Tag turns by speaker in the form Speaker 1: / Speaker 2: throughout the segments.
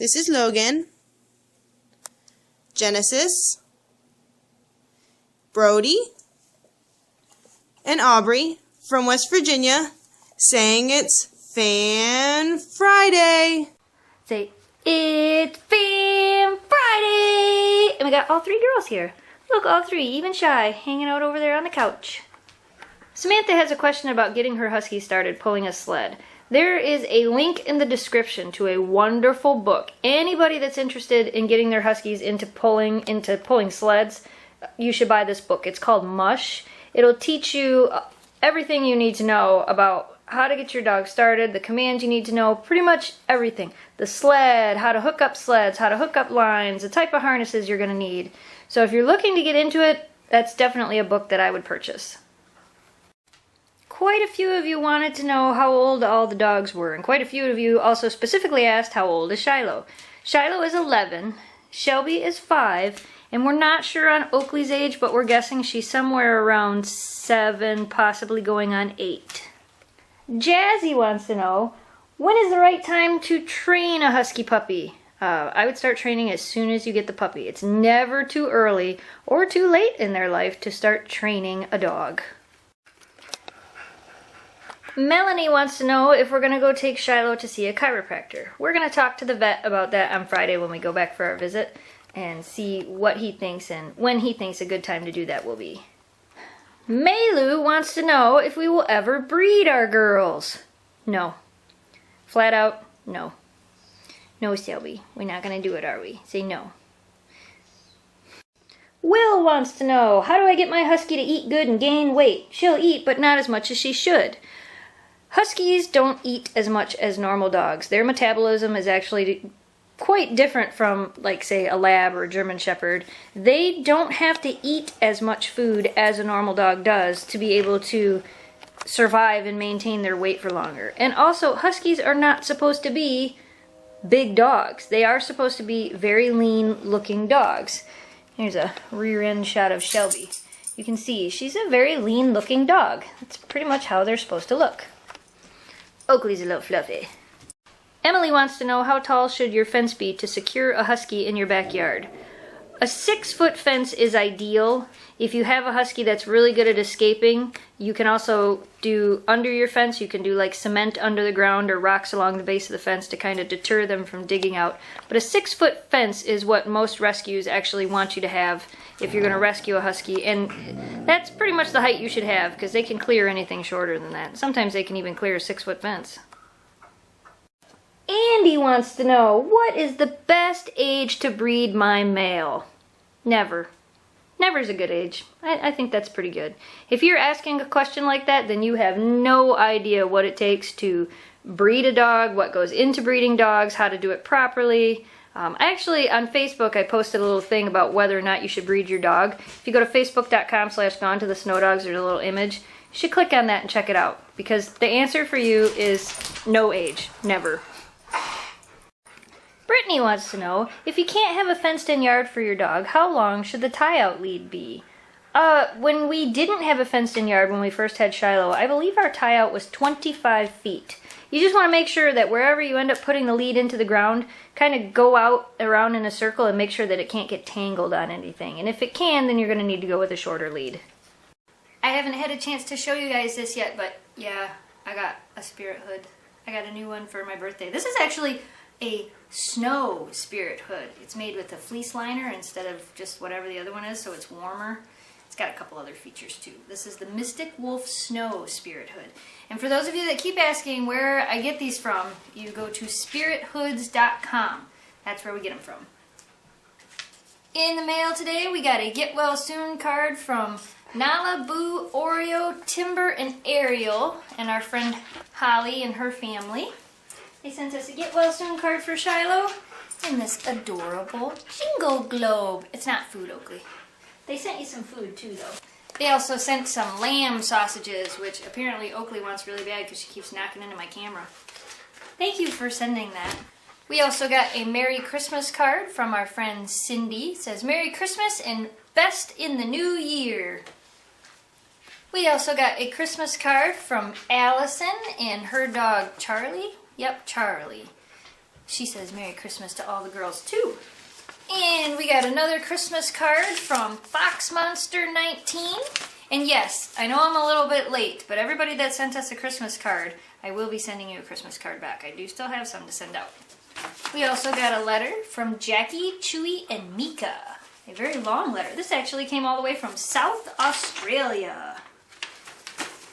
Speaker 1: This is Logan, Genesis, Brody, and Aubrey from West Virginia, saying it's Fan Friday.
Speaker 2: Say, it's Fan Friday! And we got all three girls here. Look, all three, even Shy, hanging out over there on the couch. Samantha has a question about getting her Husky started pulling a sled. There is a link in the description to a wonderful book. Anybody that's interested in getting their Huskies into pulling sleds, you should buy this book. It's called Mush. It'll teach you everything you need to know about how to get your dog started, the commands you need to know, pretty much everything. The sled, how to hook up sleds, how to hook up lines, the type of harnesses you're going to need. So if you're looking to get into it, that's definitely a book that I would purchase. Quite a few of you wanted to know how old all the dogs were, and quite a few of you also specifically asked how old is Shiloh. Shiloh is 11, Shelby is 5, and we're not sure on Oakley's age, but we're guessing she's somewhere around 7, possibly going on 8. Jazzy wants to know, when is the right time to train a Husky puppy? I would start training as soon as you get the puppy. It's never too early or too late in their life to start training a dog. Melanie wants to know if we're going to go take Shiloh to see a chiropractor. We're going to talk to the vet about that on Friday when we go back for our visit and see what he thinks and when he thinks a good time to do that will be. Maylu wants to know if we will ever breed our girls. No. Flat out, no. No, Shelby. We're not going to do it, are we? Say no. Will wants to know, how do I get my Husky to eat good and gain weight? She'll eat, but not as much as she should. Huskies don't eat as much as normal dogs. Their metabolism is actually quite different from, like, say, a Lab or a German Shepherd. They don't have to eat as much food as a normal dog does to be able to survive and maintain their weight for longer. And also, Huskies are not supposed to be big dogs. They are supposed to be very lean-looking dogs. Here's a rear end shot of Shelby. You can see she's a very lean-looking dog. That's pretty much how they're supposed to look. Oakley's a little fluffy. Emily wants to know, how tall should your fence be to secure a Husky in your backyard? A 6-foot fence is ideal. If you have a Husky that's really good at escaping, you can also do under your fence. You can do like cement under the ground or rocks along the base of the fence to kind of deter them from digging out. But a 6-foot fence is what most rescues actually want you to have if you're going to rescue a Husky. And that's pretty much the height you should have, because they can clear anything shorter than that. Sometimes they can even clear a 6-foot fence. Andy wants to know, what is the best age to breed my male? Never. Never's a good age. I think that's pretty good. If you're asking a question like that, then you have no idea what it takes to breed a dog, what goes into breeding dogs, how to do it properly. Actually, on Facebook, I posted a little thing about whether or not you should breed your dog. If you go to facebook.com/GonetotheSnowDogs, there's a little image. You should click on that and check it out, because the answer for you is no age. Never. Brittany wants to know, if you can't have a fenced-in yard for your dog, how long should the tie-out lead be? When we didn't have a fenced-in yard when we first had Shiloh, I believe our tie-out was 25 feet. You just want to make sure that wherever you end up putting the lead into the ground, kind of go out around in a circle and make sure that it can't get tangled on anything. And if it can, then you're going to need to go with a shorter lead. I haven't had a chance to show you guys this yet, but yeah, I got a spirit hood. I got a new one for my birthday. This is actually a snow spirit hood. It's made with a fleece liner instead of just whatever the other one is, so it's warmer. It's got a couple other features too. This is the Mystic Wolf Snow Spirit Hood. And for those of you that keep asking where I get these from, you go to spirithoods.com. That's where we get them from. In the mail today, we got a Get Well Soon card from Nala, Boo, Oreo, Timber, and Ariel, and our friend Holly and her family. They sent us a Get Well Soon card for Shiloh in this adorable jingle globe. It's not food, Oakley. They sent you some food too, though. They also sent some lamb sausages, which apparently Oakley wants really bad because she keeps knocking into my camera. Thank you for sending that. We also got a Merry Christmas card from our friend Cindy. It says, Merry Christmas and best in the new year. We also got a Christmas card from Allison and her dog Charlie. Yep, Charlie. She says Merry Christmas to all the girls too. And we got another Christmas card from Fox Monster 19. And yes, I know I'm a little bit late, but everybody that sent us a Christmas card, I will be sending you a Christmas card back. I do still have some to send out. We also got a letter from Jackie, Chewy, and Mika. A very long letter. This actually came all the way from South Australia.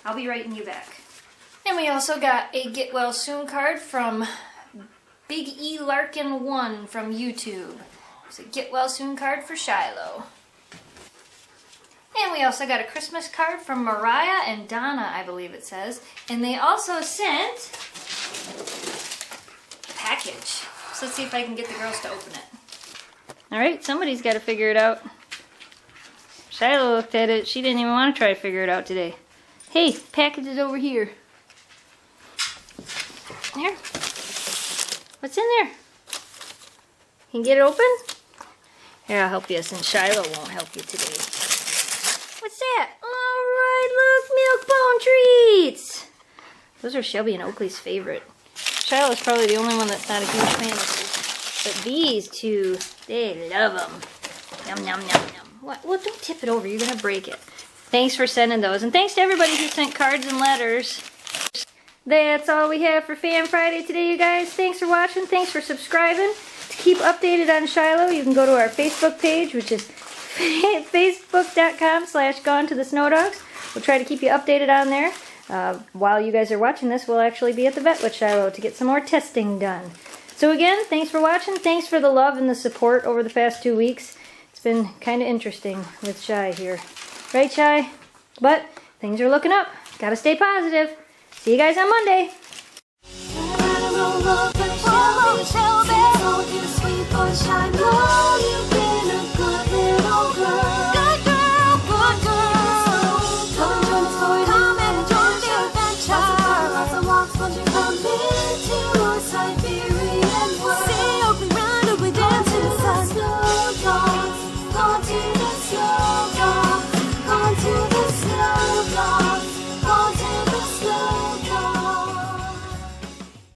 Speaker 2: I'll be writing you back. And we also got a Get Well Soon card from Big E Larkin 1 from YouTube. It's a Get Well Soon card for Shiloh. And we also got a Christmas card from Mariah and Donna, I believe it says. And they also sent a package. So let's see if I can get the girls to open it. Alright, somebody's got to figure it out. Shiloh looked at it. She didn't even want to try to figure it out today. Hey, package is over here. There. What's in there? Can you get it open? Here, I'll help you since Shiloh won't help you today. What's that? Alright, look, milk bone treats! Those are Shelby and Oakley's favorite. Shiloh's probably the only one that's not a huge fan of these. But these two, they love them. Yum, yum, yum, yum. What? Well, don't tip it over. You're going to break it. Thanks for sending those. And thanks to everybody who sent cards and letters. That's all we have for Fan Friday today, you guys. Thanks for watching. Thanks for subscribing. To keep updated on Shiloh, you can go to our Facebook page, which is facebook.com/GonetotheSnowDogs. We'll try to keep you updated on there. While you guys are watching this, we'll actually be at the vet with Shiloh to get some more testing done. So again, thanks for watching. Thanks for the love and the support over the past 2 weeks. It's been kind of interesting with Shy here. Right, Shy? But things are looking up. Gotta stay positive. See you guys on Monday.
Speaker 3: Come into